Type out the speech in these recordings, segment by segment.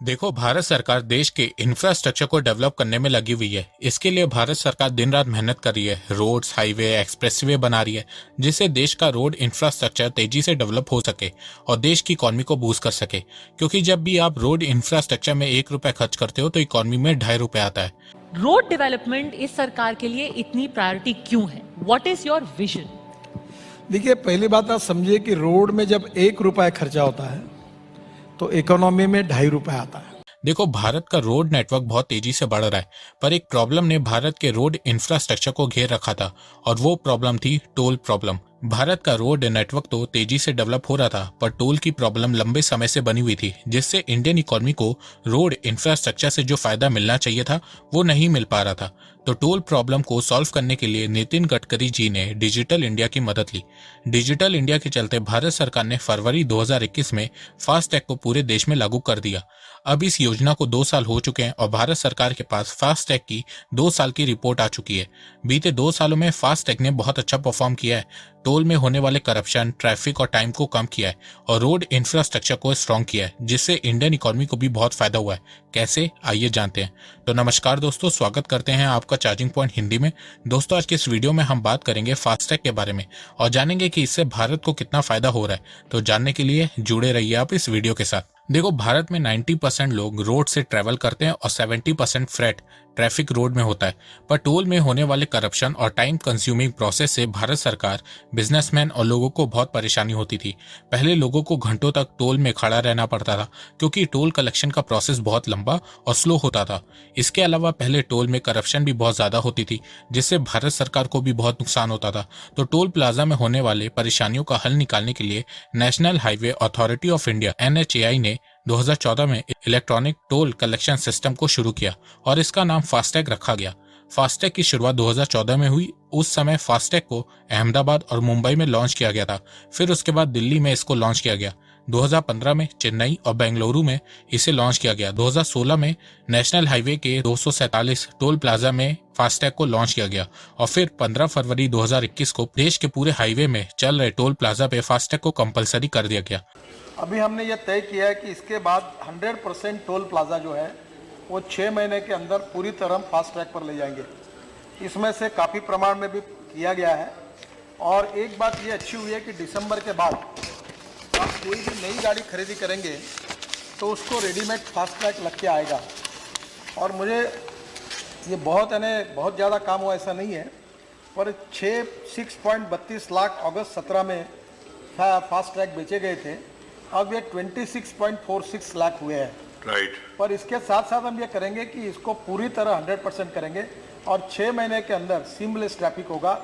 देखो, भारत सरकार देश के इंफ्रास्ट्रक्चर को डेवलप करने में लगी हुई है। इसके लिए भारत सरकार दिन रात मेहनत कर रही है। रोड्स, हाईवे, एक्सप्रेसवे बना रही है, जिससे देश का रोड इंफ्रास्ट्रक्चर तेजी से डेवलप हो सके और देश की इकॉनमी को बूस्ट कर सके। क्योंकि जब भी आप रोड इंफ्रास्ट्रक्चर में 1 रुपया खर्च करते हो तो इकॉनमी में 2.5 रुपए आता है। रोड डेवलपमेंट इस सरकार के लिए इतनी प्रायोरिटी क्यों है? What is your vision? देखिए, पहली बात आप समझिए कि रोड में जब 1 रुपया खर्चा होता है तो इकोनॉमी में 2.5 रुपए आता है। देखो, भारत का रोड नेटवर्क बहुत तेजी से बढ़ रहा है, पर एक प्रॉब्लम ने भारत के रोड इंफ्रास्ट्रक्चर को घेर रखा था और वो प्रॉब्लम थी टोल प्रॉब्लम। भारत का रोड नेटवर्क तो तेजी से डेवलप हो रहा था, पर टोल की प्रॉब्लम लंबे समय से बनी हुई थी, जिससे इंडियन इकोनॉमी को रोड इंफ्रास्ट्रक्चर से जो फायदा मिलना चाहिए था वो नहीं मिल पा रहा था। तो टोल प्रॉब्लम को सॉल्व करने के लिए नितिन गडकरी जी ने डिजिटल इंडिया की मदद ली। डिजिटल इंडिया के चलते भारत सरकार ने फरवरी 2021 में फास्टैग को पूरे देश में लागू कर दिया। अब इस योजना को 2 साल हो चुके हैं और भारत सरकार के पास फास्टैग की 2 साल की रिपोर्ट आ चुकी है। बीते 2 सालों में फास्टैग ने बहुत अच्छा परफॉर्म किया है। टोल में होने वाले करप्शन, ट्रैफिक और टाइम को कम किया है और रोड इंफ्रास्ट्रक्चर को स्ट्रॉन्ग किया है, जिससे इंडियन इकोनॉमी को भी बहुत फायदा हुआ है। कैसे, आइए जानते हैं। तो नमस्कार दोस्तों, स्वागत करते हैं आपका चार्जिंग पॉइंट हिंदी में। दोस्तों, आज के इस वीडियो में हम बात करेंगे फास्टैग के बारे में और जानेंगे कि इससे भारत को कितना फायदा हो रहा है। तो जानने के लिए जुड़े रहिए आप इस वीडियो के साथ। देखो, भारत में 90% लोग रोड से ट्रेवल करते हैं और 70% फ्रेट ट्रैफिक रोड में होता है। पर टोल में होने वाले करप्शन और टाइम कंज्यूमिंग प्रोसेस से भारत सरकार, बिजनेसमैन और लोगों को बहुत परेशानी होती थी। पहले लोगों को घंटों तक टोल में खड़ा रहना पड़ता था, क्योंकि टोल कलेक्शन का प्रोसेस बहुत लंबा और स्लो होता था। इसके अलावा पहले टोल में करप्शन भी बहुत ज्यादा होती थी, जिससे भारत सरकार को भी बहुत नुकसान होता था। तो टोल प्लाजा में होने वाले परेशानियों का हल निकालने के लिए national highway authority of India NHAI ने 2014 में इलेक्ट्रॉनिक टोल कलेक्शन सिस्टम को शुरू किया और इसका नाम फास्टैग रखा गया। फास्टैग की शुरुआत 2014 में हुई। उस समय फास्टैग को अहमदाबाद और मुंबई में लॉन्च किया गया था। फिर उसके बाद दिल्ली में इसको लॉन्च किया गया। 2015 में चेन्नई और बेंगलुरु में इसे लॉन्च किया गया। 2016 में नेशनल हाईवे के 247 टोल प्लाजा में फास्टैग को लॉन्च किया गया और फिर 15 फरवरी 2021 को देश के पूरे हाईवे में चल रहे टोल प्लाजा पे फास्टैग को कंपलसरी कर दिया गया। अभी हमने ये तय किया है कि इसके बाद 100% टोल प्लाजा जो है वो 6 महीने के अंदर पूरी तरह फास्ट ट्रैक पर ले जाएंगे। इसमें से काफ़ी प्रमाण में भी किया गया है। और एक बात ये अच्छी हुई है कि दिसंबर के बाद आप कोई भी नई गाड़ी खरीदी करेंगे तो उसको रेडीमेड फास्ट ट्रैक लग के आएगा। और मुझे ये बहुत ज़्यादा काम हुआ ऐसा नहीं है, पर 6.32 लाख अगस्त 17 में फास्ट ट्रैक बेचे गए थे। अब ये 26.46 लाख हुए हैं। राइट। पर इसके साथ साथ हम ये करेंगे कि इसको पूरी तरह 100% करेंगे और 6 महीने के अंदर सीमलेस ट्रैफिक होगा।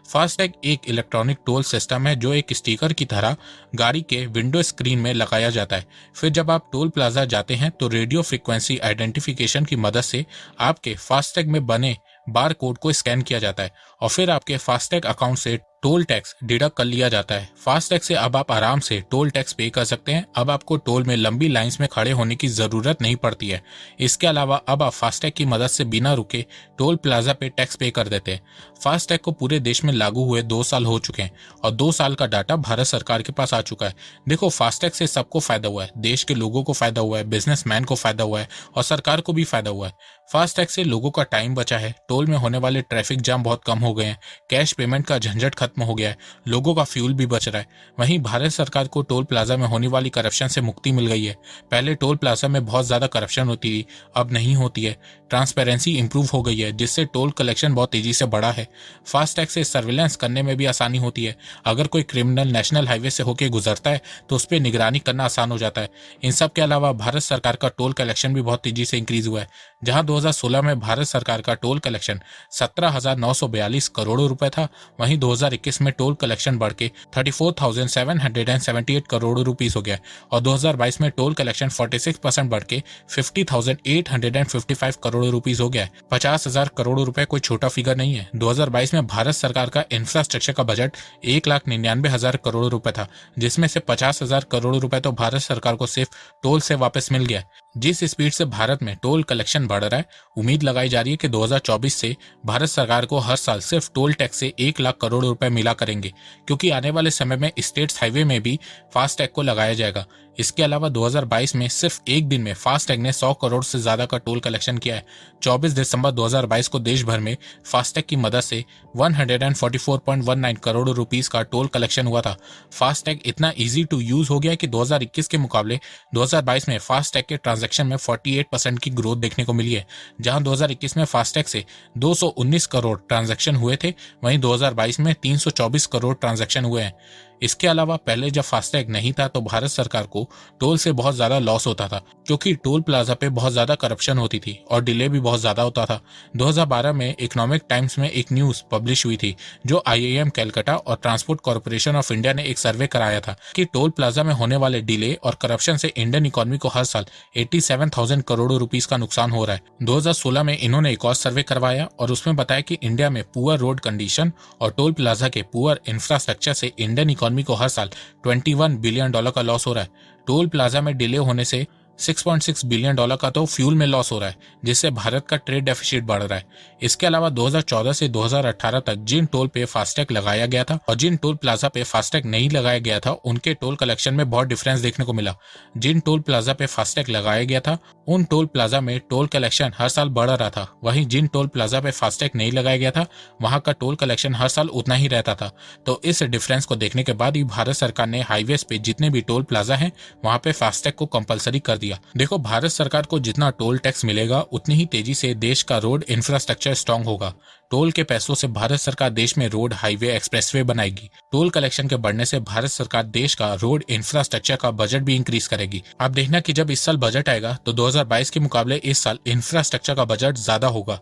फास्टैग एक इलेक्ट्रॉनिक टोल सिस्टम है जो एक स्टिकर की तरह गाड़ी के विंडो स्क्रीन में लगाया जाता है। फिर जब आप टोल प्लाजा जाते हैं तो रेडियो फ्रीक्वेंसी आइडेंटिफिकेशन की मदद से आपके फास्टैग में बने बार कोड को स्कैन किया जाता है और फिर आपके फास्टैग अकाउंट से टोल टैक्स डिडक्ट कर लिया जाता है। फास्टैग से अब आप आराम से टोल टैक्स पे कर सकते हैं। अब आपको टोल में लंबी लाइंस में खड़े होने की जरूरत नहीं पड़ती है। इसके अलावा अब आप फास्टैग की मदद से बिना रुके टोल प्लाजा पे टैक्स पे कर देते हैं। फास्टैग को पूरे देश में लागू हुए 2 साल हो चुके हैं और 2 साल का डाटा भारत सरकार के पास आ चुका है। देखो, फास्टैग से सबको फायदा हुआ है। देश के लोगों को फायदा हुआ है, बिजनेसमैन को फायदा हुआ है और सरकार को भी फायदा हुआ है। फास्टैग से लोगों का टाइम बचा है, टोल में होने वाले ट्रैफिक जाम बहुत कम हो गए हैं, कैश पेमेंट का झंझट खत्म हो गया है, लोगों का फ्यूल भी बच रहा है। वहीं भारत सरकार को टोल प्लाजा में होने वाली करप्शन से मुक्ति मिल गई है। पहले टोल प्लाजा में बहुत ज्यादा करप्शन होती थी, अब नहीं होती है। ट्रांसपेरेंसी इंप्रूव हो गई है, जिससे टोल कलेक्शन बहुत तेजी से बढ़ा है। फास्टैग से सर्विलांस करने में भी आसानी होती है। अगर कोई क्रिमिनल नेशनल हाईवे से होकर गुजरता है तो उस पर निगरानी करना आसान हो जाता है। इन सब के अलावा भारत सरकार का टोल कलेक्शन भी बहुत तेजी से इंक्रीज हुआ है। जहां 2016 में भारत सरकार का टोल कलेक्शन 17,942 करोड़ रुपए था, वहीं 2021 में टोल कलेक्शन बढ़ के 34,778 करोड़ रुपीस हो गया और 2022 में टोल कलेक्शन 46% बढ़ के 50,855 करोड़ रुपीस हो गया है। 50,000 करोड़ रुपए कोई छोटा फिगर नहीं है। 2022 में भारत सरकार का इंफ्रास्ट्रक्चर का बजट 1,99,000 करोड़ रुपए था, जिसमें से 50,000 करोड़ रुपए तो भारत सरकार को सिर्फ टोल से वापस मिल गया। जिस स्पीड से भारत में टोल कलेक्शन बढ़ रहा है, उम्मीद लगाई जा रही है कि 2024 से भारत सरकार को हर साल सिर्फ टोल टैक्स से 1 लाख करोड़ रुपए मिला करेंगे, क्योंकि आने वाले समय में स्टेट्स हाईवे में भी फास्टैग को लगाया जाएगा। इसके अलावा 2022 में सिर्फ एक दिन में फास्टैग ने 100 करोड़ से ज्यादा का टोल कलेक्शन किया है। 24 दिसंबर 2022 को देश भर में फास्टैग की मदद से 144.19 करोड़ रुपीस का टोल कलेक्शन हुआ था। फास्टैग इतना इजी टू यूज हो गया है कि 2021 के मुकाबले 2022 में फास्टैग के ट्रांजैक्शन में 48% की ग्रोथ देखने को मिली है। जहां 2021 में फास्टैग से 219 करोड़ ट्रांजैक्शन हुए थे, वहीं 2022 में 324 करोड़ ट्रांजैक्शन हुए हैं। इसके अलावा पहले जब फास्टैग नहीं था तो भारत सरकार को टोल से बहुत ज्यादा लॉस होता था, क्योंकि टोल प्लाजा पे बहुत ज्यादा करप्शन होती थी और डिले भी बहुत ज्यादा होता था। 2012 में इकोनॉमिक टाइम्स में एक न्यूज पब्लिश हुई थी जो IIM कैलकाटा और ट्रांसपोर्ट कॉर्पोरेशन ऑफ इंडिया ने एक सर्वे कराया था कि टोल प्लाजा में होने वाले डिले और करप्शन से इंडियन इकोनॉमी को हर साल 87,000 करोड़ रुपीस का नुकसान हो रहा है। 2016 में इन्होंने एक और सर्वे करवाया और उसमें बताया कि इंडिया में पुअर रोड कंडीशन और टोल प्लाजा के पुअर इंफ्रास्ट्रक्चर से इंडियन इकोनॉमी को हर साल $21 बिलियन का लॉस हो रहा है। टोल प्लाजा में डिले होने से $6.6 बिलियन का तो फ्यूल में लॉस हो रहा है, जिससे भारत का ट्रेड डेफिसिट बढ़ रहा है। इसके अलावा 2014 से 2018 तक जिन टोल पे फास्टैग लगाया गया था और जिन टोल प्लाजा पे फास्टैग नहीं लगाया गया था, उनके टोल कलेक्शन में बहुत डिफरेंस देखने को मिला। जिन टोल प्लाजा पे फास्टैग लगाया गया था, उन टोल प्लाजा में टोल कलेक्शन हर साल बढ़ रहा था, वहीं जिन टोल प्लाजा पे फास्टैग नहीं लगाया गया था, वहां का टोल कलेक्शन हर साल उतना ही रहता था। तो इस डिफरेंस को देखने के बाद ही भारत सरकार ने हाईवेज पे जितने भी टोल प्लाजा है वहां पे फास्टैग को कंपलसरी कर दिया। देखो, भारत सरकार को जितना टोल टैक्स मिलेगा उतनी ही तेजी से देश का रोड इंफ्रास्ट्रक्चर स्ट्रांग होगा। टोल के पैसों से भारत सरकार देश में रोड, हाईवे, एक्सप्रेसवे बनाएगी। टोल कलेक्शन के बढ़ने से भारत सरकार देश का रोड इंफ्रास्ट्रक्चर का बजट भी इंक्रीज करेगी। आप देखना कि जब इस साल बजट आएगा तो 2022 के मुकाबले इस साल इंफ्रास्ट्रक्चर का बजट ज्यादा होगा।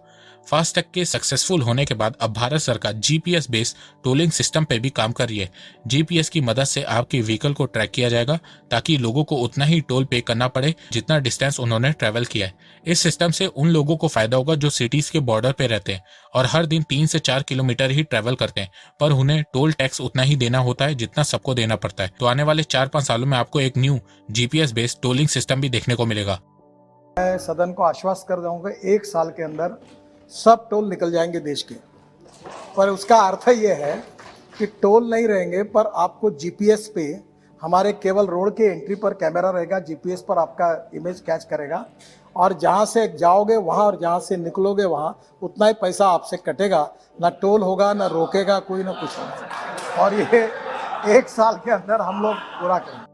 फास्टैग के सक्सेसफुल होने के बाद अब भारत सरकार GPS बेस्ड टोलिंग सिस्टम पे भी काम कर रही है। GPS की मदद से आपकी व्हीकल को ट्रैक किया जाएगा ताकि लोगों को उतना ही टोल पे करना पड़े जितना डिस्टेंस उन्होंने ट्रेवल किया है। इस सिस्टम से उन लोगों को फायदा होगा जो सिटीज के बॉर्डर पे रहते हैं और हर दिन 3 से 4 किलोमीटर ही ट्रेवल करते हैं, पर उन्हें टोल टैक्स उतना ही देना होता है जितना सबको देना पड़ता है। तो आने वाले 4-5 सालों में आपको एक new GPS based tolling system भी देखने को मिलेगा। मैं सदन को आश्वस्त कर दूंगा 1 साल के अंदर सब टोल निकल जाएंगे देश के। पर उसका अर्थ ये है कि टोल नहीं रहेंगे, पर आपको GPS पे हमारे केवल रोड के एंट्री पर कैमरा रहेगा, GPS पर आपका इमेज कैच करेगा और जहाँ से जाओगे वहाँ और जहाँ से निकलोगे वहाँ उतना ही पैसा आपसे कटेगा। ना टोल होगा, ना रोकेगा कोई, ना कुछ होगा। और ये 1 साल के अंदर हम लोग पूरा करेंगे।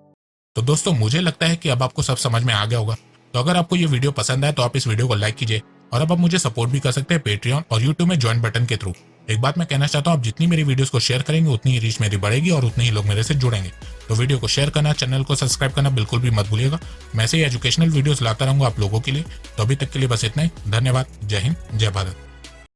तो दोस्तों, मुझे लगता है कि अब आपको सब समझ में आ गया होगा। तो अगर आपको ये वीडियो पसंद आए तो आप इस वीडियो को लाइक कीजिए और अब आप मुझे सपोर्ट भी कर सकते हैं पेट्रियन और यूट्यूब में ज्वाइन बटन के थ्रू। एक बात मैं कहना चाहता हूँ, आप जितनी मेरी वीडियोस को शेयर करेंगे उतनी ही रीच मेरी बढ़ेगी और उतने ही लोग मेरे से जुड़ेंगे। तो वीडियो को शेयर करना, चैनल को सब्सक्राइब करना बिल्कुल भी मत भूलिएगा। मैं ऐसे ही एजुकेशनल वीडियोस लाता रहूंगा आप लोगों के लिए। तो अभी तक के लिए बस इतना ही। धन्यवाद। जय हिंद, जय भारत।